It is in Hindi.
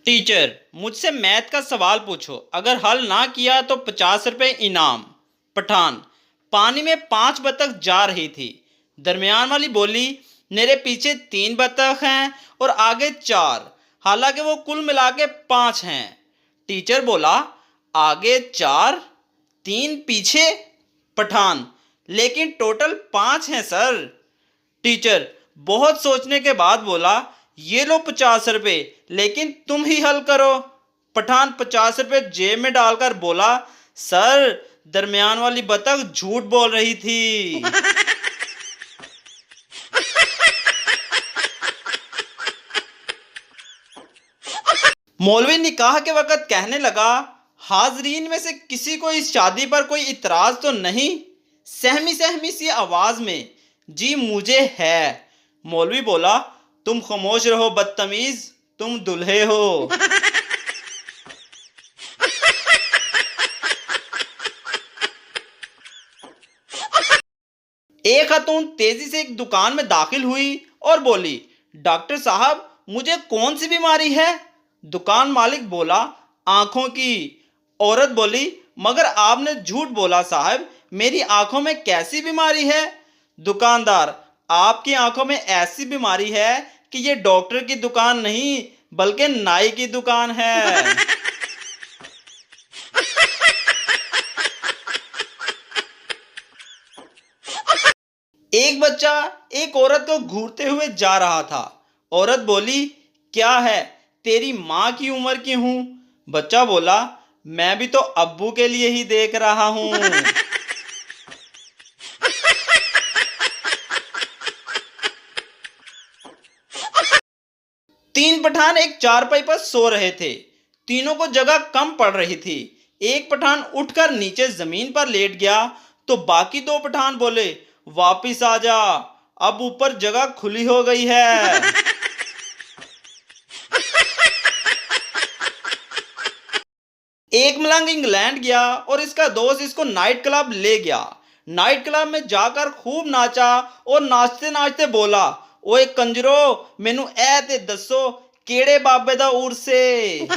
टीचर, मुझसे मैथ का सवाल पूछो, अगर हल ना किया तो 50 रुपए इनाम। पठान, पानी में 5 बतख जा रही थी। दरमियान वाली बोली, मेरे पीछे 3 बतख हैं और आगे 4, हालांकि वो कुल मिला के 5 हैं। टीचर बोला, आगे 4, 3 पीछे। पठान, लेकिन टोटल 5 हैं सर। टीचर बहुत सोचने के बाद बोला, ये लो 50 रुपए, लेकिन तुम ही हल करो। पठान 50 रुपए जेब में डालकर बोला, सर दरमियान वाली बतख झूठ बोल रही थी। मौलवी निकाह के वक्त कहने लगा, हाजरीन में से किसी को इस शादी पर कोई इतराज तो नहीं? सहमी सहमी सी आवाज में, जी मुझे है। मौलवी बोला, तुम खामोश रहो बदतमीज, तुम दुल्हे हो। एक खातून तेजी से एक दुकान में दाखिल हुई और बोली, डॉक्टर साहब मुझे कौन सी बीमारी है? दुकान मालिक बोला, आंखों की। औरत बोली, मगर आपने झूठ बोला साहब, मेरी आंखों में कैसी बीमारी है? दुकानदार, आपकी आंखों में ऐसी बीमारी है कि ये डॉक्टर की दुकान नहीं बल्कि नाई की दुकान है। एक बच्चा एक औरत को घूरते हुए जा रहा था। औरत बोली, क्या है, तेरी माँ की उम्र की हूं। बच्चा बोला, मैं भी तो अब्बू के लिए ही देख रहा हूं। तीन पठान एक चारपाई पर सो रहे थे। तीनों को जगह कम पड़ रही थी। एक पठान उठकर नीचे जमीन पर लेट गया तो बाकी दो पठान बोले, वापिस आ जा, अब ऊपर जगह खुली हो गई है। एक मलंग इंग्लैंड गया और इसका दोस्त इसको नाइट क्लब ले गया। नाइट क्लब में जाकर खूब नाचा और नाचते नाचते बोला, ओए कंजरो, मैनू ए ते दसो केड़े बाबे दा उर्स है।